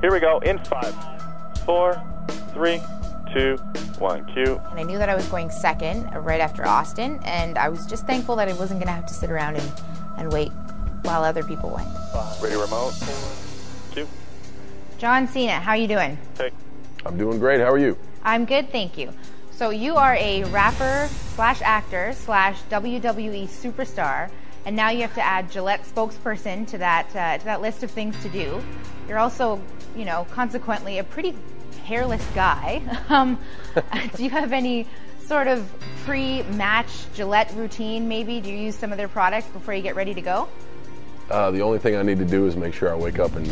Here we go. In 5, 4, 3, 2, 1. Cue. And I knew that I was going second right after Austin, and I was just thankful that I wasn't going to have to sit around and wait while other people went. Ready, remote. Cue. John Cena, how you doing? Take. I'm doing great. How are you? I'm good, thank you. So you are a rapper slash actor slash WWE superstar, and now you have to add Gillette spokesperson to that list of things to do. You're also, you know, consequently a pretty hairless guy. Do you have any sort of pre-match Gillette routine maybe? Do you use some of their products before you get ready to go? The only thing I need to do is make sure I wake up and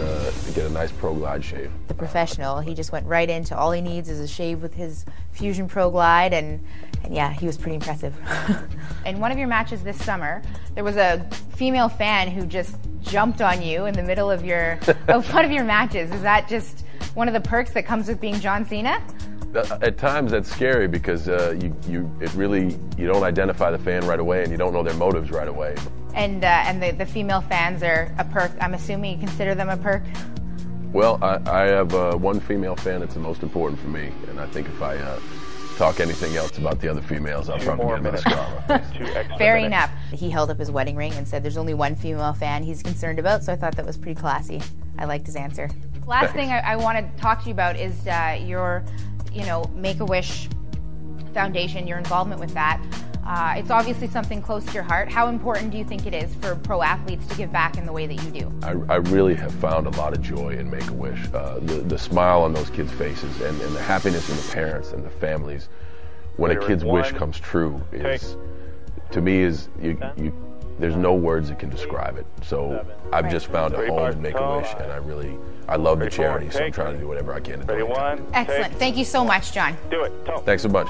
get a nice Pro Glide shave. The professional, he just went right into all he needs is a shave with his Fusion Pro Glide, and yeah, he was pretty impressive. In one of your matches this summer, there was a female fan who just jumped on you in the middle of one of your matches. Is that just one of the perks that comes with being John Cena? At times that's scary because you don't identify the fan right away and you don't know their motives right away. And the female fans are a perk. I'm assuming you consider them a perk? Well, I have one female fan that's the most important for me, and I think if I talk anything else about the other females, I'll probably get another scar on my face. Fair enough. He held up his wedding ring and said there's only one female fan he's concerned about, so I thought that was pretty classy. I liked his answer. Last thing I want to talk to you about is your, Make-A-Wish Foundation, your involvement with that. It's obviously something close to your heart. How important do you think it is for pro athletes to give back in the way that you do? I really have found a lot of joy in Make-A-Wish. The smile on those kids' faces and the happiness in the parents and the families when a kid's wish comes true is, to me, there's no words that can describe it. So I've just found a home in Make-A-Wish, and I love the charity, so I'm trying to do whatever I can to do it. Excellent. Thank you so much, John. Do it. Thanks a bunch.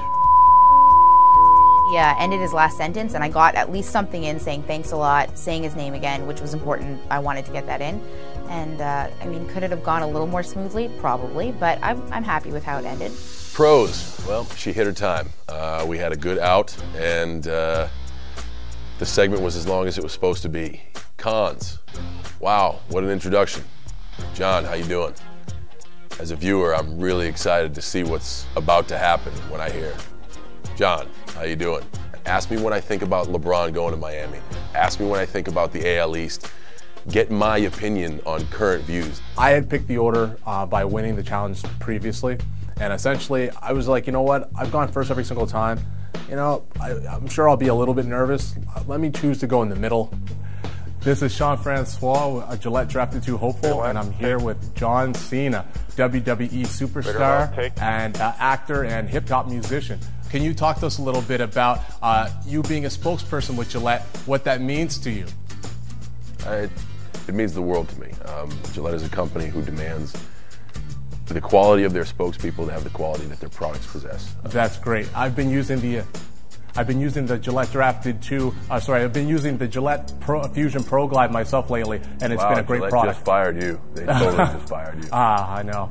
He ended his last sentence, and I got at least something in saying thanks a lot, saying his name again, which was important. I wanted to get that in. And, could it have gone a little more smoothly? Probably, but I'm happy with how it ended. Pros. Well, she hit her time. We had a good out, and the segment was as long as it was supposed to be. Cons. Wow, what an introduction. John, how you doing? As a viewer, I'm really excited to see what's about to happen when I hear, John, how you doing? Ask me what I think about LeBron going to Miami. Ask me what I think about the AL East. Get my opinion on current views. I had picked the order by winning the challenge previously, and essentially I was like, you know what? I've gone first every single time. I'm sure I'll be a little bit nervous. Let me choose to go in the middle. This is Sean Francois, a Gillette Drafted 2 hopeful, and I'm here with John Cena, WWE superstar and actor and hip-hop musician. Can you talk to us a little bit about you being a spokesperson with Gillette, what that means to you? It means the world to me. Gillette is a company who demands the quality of their spokespeople to have the quality that their products possess. That's great. I've been using the Gillette Drafted 2. I've been using the Gillette Fusion Pro Glide myself lately, and it's been a great Gillette product. Just fired you. They totally just fired you. I know.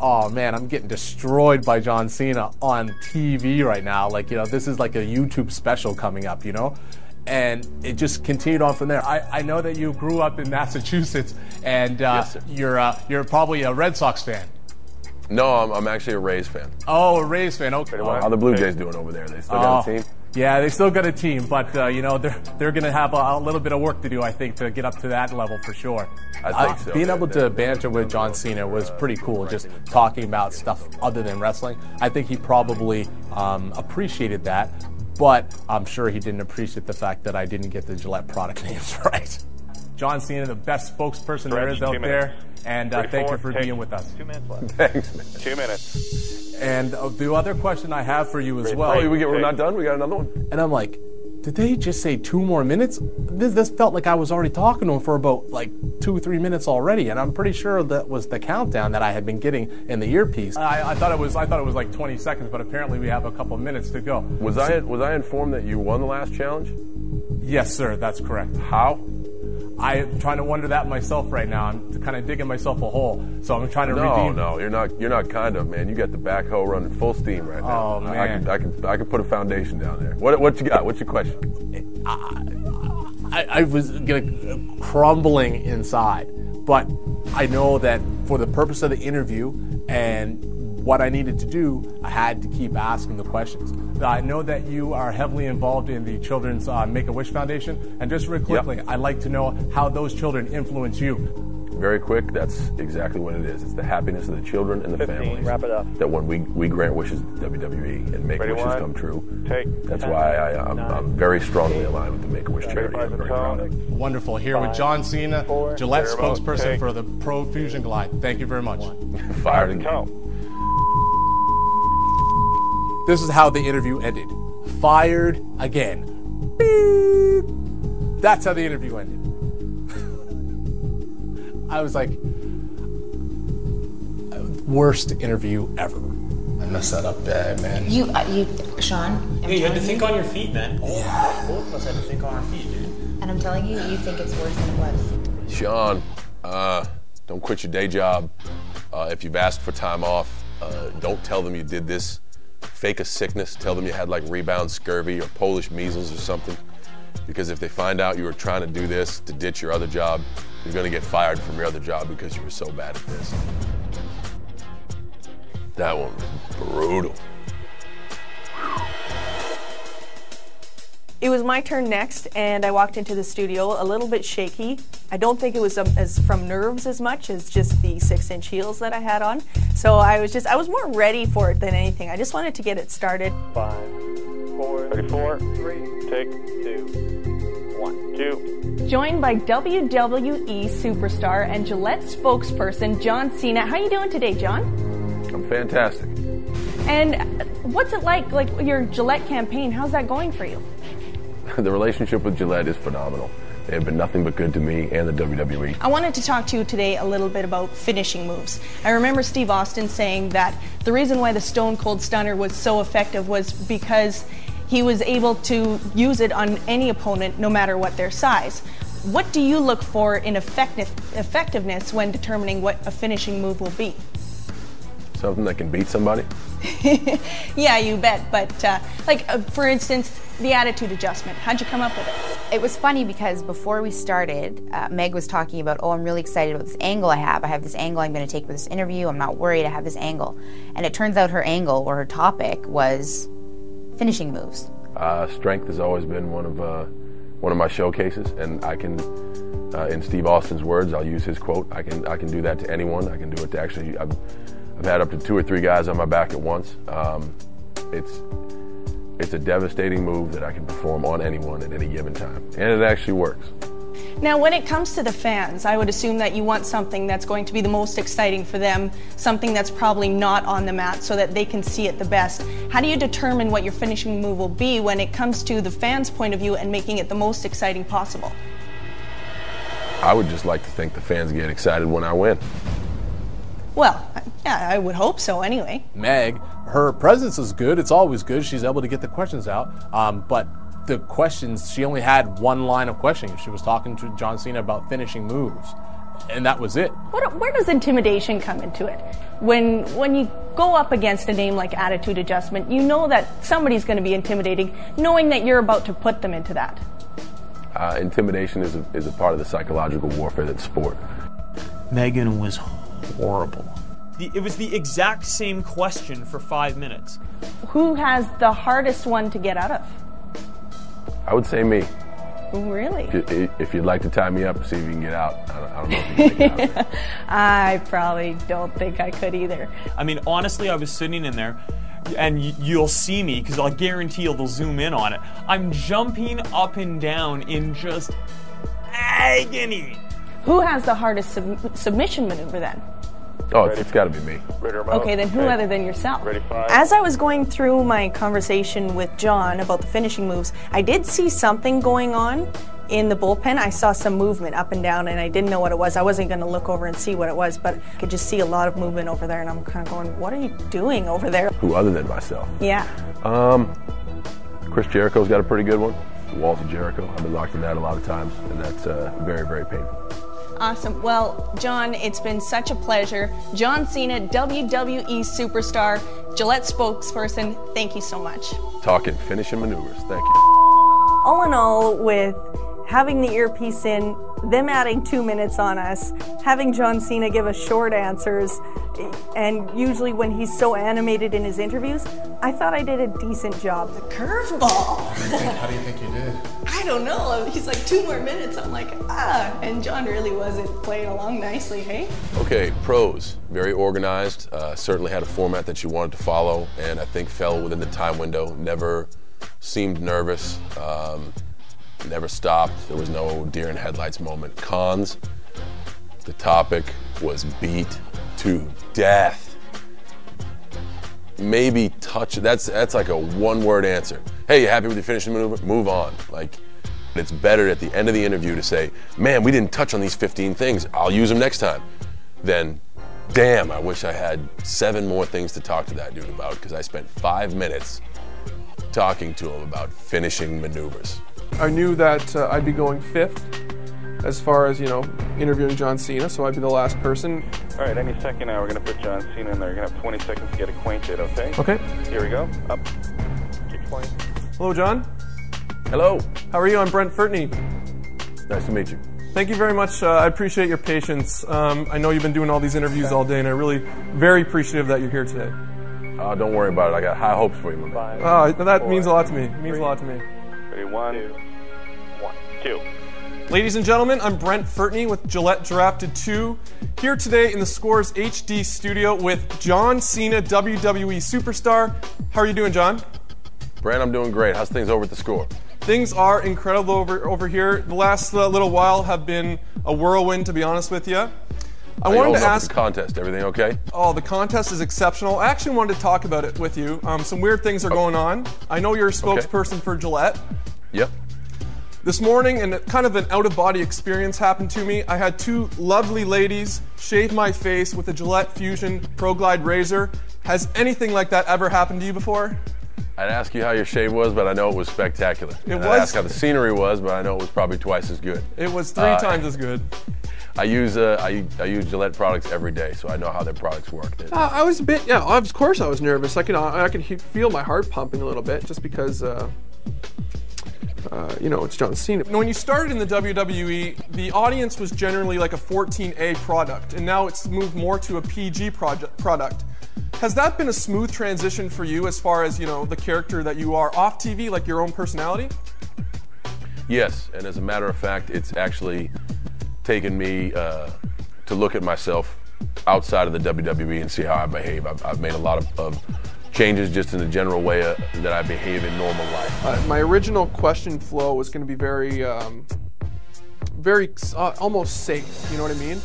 Oh man, I'm getting destroyed by John Cena on TV right now. This is like a YouTube special coming up, and it just continued on from there. I know that you grew up in Massachusetts, and yes, you're probably a Red Sox fan. No, I'm actually a Rays fan. Oh, a Rays fan. Okay. How are the Blue Jays doing over there? They still got a team? Yeah, they still got a team, but they're going to have a little bit of work to do, I think, to get up to that level for sure. I think so. Being able to banter with John Cena was pretty cool, just talking about stuff other than wrestling. I think he probably appreciated that, but I'm sure he didn't appreciate the fact that I didn't get the Gillette product names right. John Cena, the best spokesperson there is out there, and thank you for being with us. 2 minutes left. Thanks, man. 2 minutes. And the other question I have for you as well. Oh, we're not done? We got another one? And I'm like, did they just say 2 more minutes? This felt like I was already talking to him for about 2 or 3 minutes already, and I'm pretty sure that was the countdown that I had been getting in the earpiece. I thought it was like 20 seconds, but apparently we have a couple minutes to go. Was I informed that you won the last challenge? Yes, sir. That's correct. How? I'm trying to wonder that myself right now. I'm kind of digging myself a hole, so I'm trying to redeem. No, you're not kind of, man. You got the backhoe running full steam right now. Oh man, I can put a foundation down there. What you got? What's your question? I was crumbling inside But I know that for the purpose of the interview and what I needed to do, I had to keep asking the questions. I know that you are heavily involved in the Children's Make-A-Wish Foundation, and just real quickly, I'd like to know how those children influence you. Very quick, that's exactly what it is. It's the happiness of the children and the 15, families. wrap it up. That when we grant wishes to WWE and make Ready, wishes one, come true, take that's 10, why I'm 9, very strongly aligned with the Make-A-Wish charity. Ready, I'm very proud of it. Wonderful. Here with 5, John Cena, 4, Gillette zero, spokesperson take. for the Pro Fusion Glide. Thank you very much. Fired again. Count. This is how the interview ended. Fired again. Beep. That's how the interview ended. I was like, worst interview ever. I messed that up bad, man. You, Sean. I'm You had to telling think on your feet, man. Both of us had to think on our feet, dude. And I'm telling you, you think it's worse than it was. Sean, don't quit your day job. If you've asked for time off, don't tell them you did this. Fake a sickness. Tell them you had like rebound scurvy or Polish measles or something. Because if they find out you were trying to do this to ditch your other job, you're going to get fired from your other job because you were so bad at this. That one was brutal. It was my turn next, and I walked into the studio a little bit shaky. I don't think it was as from nerves as much as just the 6-inch heels that I had on. So I was more ready for it than anything. I just wanted to get it started. 5, 4, 34, 3, take 2, 1, 2. Joined by WWE superstar and Gillette spokesperson John Cena. How you doing today, John? I'm fantastic. And what's it like your Gillette campaign? How's that going for you? The relationship with Gillette is phenomenal. They have been nothing but good to me and the WWE. I wanted to talk to you today a little bit about finishing moves. I remember Steve Austin saying that the reason why the Stone Cold Stunner was so effective was because he was able to use it on any opponent, no matter what their size. What do you look for in effectiveness when determining what a finishing move will be? Something that can beat somebody? Yeah, you bet. But for instance, the attitude adjustment. How'd you come up with it? It was funny because before we started, Meg was talking about, oh, I'm really excited about this angle I have. I have this angle I'm going to take for this interview. I'm not worried. I have this angle. And it turns out her angle or her topic was finishing moves. Strength has always been one of my showcases, and I can, in Steve Austin's words, I'll use his quote. I can do that to anyone. I can do it to actually. I've had up to 2 or 3 guys on my back at once. It's a devastating move that I can perform on anyone at any given time, and it actually works. Now, when it comes to the fans, I would assume that you want something that's going to be the most exciting for them, something that's probably not on the mat so that they can see it the best. How do you determine what your finishing move will be when it comes to the fans' point of view and making it the most exciting possible? I would just like to think the fans get excited when I win. Well, yeah, I would hope so anyway. Meg, her presence is good. It's always good. She's able to get the questions out. But the questions, she only had one line of questioning. She was talking to John Cena about finishing moves, and that was it. Where does intimidation come into it? When you go up against a name like Attitude Adjustment, you know that somebody's going to be intimidating, knowing that you're about to put them into that. Intimidation is a part of the psychological warfare that's sport. Megan was horrible. It was the exact same question for 5 minutes. Who has the hardest one to get out of? I would say me. Really? If you'd like to tie me up and see if you can get out, I don't know if you can get out. I probably don't think I could either. I mean, honestly, I was sitting in there, and you'll see me, because I'll guarantee they'll zoom in on it. I'm jumping up and down in just agony. Who has the hardest submission maneuver then? Oh, it's got to be me. Okay, then who other than yourself? Ready, 5. As I was going through my conversation with John about the finishing moves, I did see something going on in the bullpen. I saw some movement up and down, and I didn't know what it was. I wasn't going to look over and see what it was, but I could just see a lot of movement over there, and I'm kind of going, what are you doing over there? Who other than myself? Yeah. Chris Jericho's got a pretty good one. The Walls of Jericho. I've been locked in that a lot of times, and that's very, very painful. Awesome. Well, John, it's been such a pleasure. John Cena, WWE superstar, Gillette spokesperson, thank you so much. Talking finishing maneuvers. Thank you. All in all, with having the earpiece in, them adding 2 minutes on us, having John Cena give us short answers, and usually when he's so animated in his interviews, I thought I did a decent job. The curveball! How do you think you did? I don't know. He's like, 2 more minutes. I'm like, and John really wasn't playing along nicely, hey? Okay, pros. Very organized. Certainly had a format that you wanted to follow, and I think fell within the time window. Never seemed nervous. Never stopped. There was no deer in headlights moment. Cons. The topic was beat to death. Maybe touch. That's like a one-word answer. Hey, you happy with your finishing maneuver? Move on. Like, it's better at the end of the interview to say, man, we didn't touch on these 15 things. I'll use them next time. Than, damn, I wish I had 7 more things to talk to that dude about because I spent 5 minutes talking to him about finishing maneuvers. I knew that I'd be going 5th as far as, interviewing John Cena, so I'd be the last person. All right, any second now, we're going to put John Cena in there. You're going to have 20 seconds to get acquainted, okay? Okay. Here we go. Up. Keep playing. Hello, John. Hello. How are you? I'm Brent Furtney. Nice to meet you. Thank you very much. I appreciate your patience. I know you've been doing all these interviews all day, and I'm really very appreciative that you're here today. Don't worry about it. I got high hopes for you, my man. That means a lot to me. It means a lot to me. Ready, 1, 2. Ladies and gentlemen, I'm Brent Furtney with Gillette Drafted 2, here today in the Scores HD studio with John Cena, WWE superstar. How are you doing, John? Brent, I'm doing great. How's things over at the Score? Things are incredible over here. The last little while have been a whirlwind, to be honest with you. I wanted to ask the contest. Everything okay? Oh, the contest is exceptional. I actually wanted to talk about it with you. Some weird things are going on. I know you're a spokesperson for Gillette. Yep. This morning, and kind of an out-of-body experience happened to me. I had 2 lovely ladies shave my face with a Gillette Fusion Pro Glide razor. Has anything like that ever happened to you before? I'd ask you how your shave was, but I know it was spectacular. I'd ask how the scenery was, but I know it was probably twice as good. It was 3 times as good. I use Gillette products every day, so I know how their products work. I was a bit, of course I was nervous. I could feel my heart pumping a little bit just because, it's John Cena. When you started in the WWE, the audience was generally like a 14A product, and now it's moved more to a PG product. Has that been a smooth transition for you as far as, the character that you are off TV, like your own personality? Yes, and as a matter of fact, it's actually taken me to look at myself outside of the WWE and see how I behave. I've made a lot of changes just in the general way that I behave in normal life. My original question flow was going to be very almost safe, you know what I mean?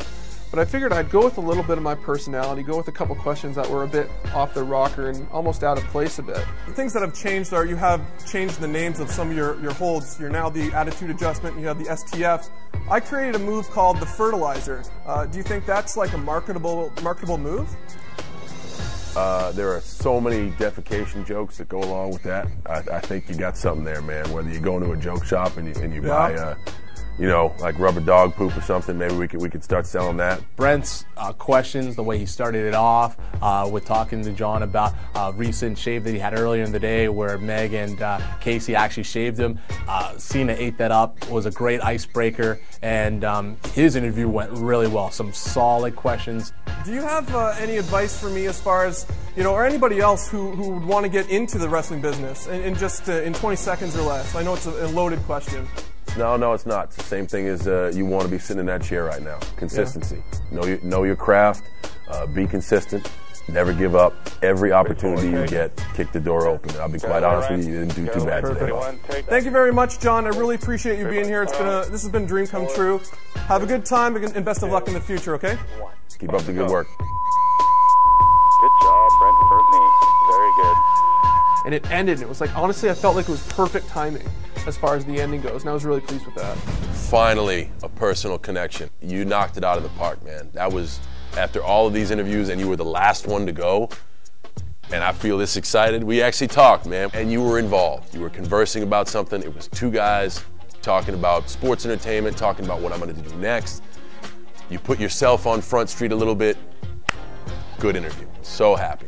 But I figured I'd go with a little bit of my personality, go with a couple questions that were a bit off the rocker and almost out of place a bit. The things that have changed are you have changed the names of some of your holds. You're now the Attitude Adjustment, and you have the STFs. I created a move called the Fertilizer. Do you think that's like a marketable move? There are so many defecation jokes that go along with that. I think you got something there, man. Whether you go into a joke shop and you buy like rubber dog poop or something, maybe we could start selling that. Brent's questions, the way he started it off with talking to John about a recent shave that he had earlier in the day where Meg and Casey actually shaved him. Cena ate that up, was a great icebreaker, and his interview went really well. Some solid questions. Do you have any advice for me as far as, or anybody else who would want to get into the wrestling business in just in 20 seconds or less? I know it's a loaded question. No, it's not. It's the same thing as you want to be sitting in that chair right now. Consistency. Yeah. Know your craft. Be consistent. Never give up. Every opportunity you get, kick the door open. I'll be quite honest with you, you didn't do too bad today. Thank you very much, John. I really appreciate you being here. This has been a dream come true. Have a good time and best of luck in the future, okay? Keep up the good work. Good job, Brent Furtney. Very good. And it ended, and it was like, honestly, I felt like it was perfect timing as far as the ending goes, and I was really pleased with that. Finally, a personal connection. You knocked it out of the park, man. That was after all of these interviews, and you were the last one to go, and I feel this excited. We actually talked, man, and you were involved. You were conversing about something. It was 2 guys talking about sports entertainment, talking about what I'm going to do next. You put yourself on Front Street a little bit. Good interview. So happy.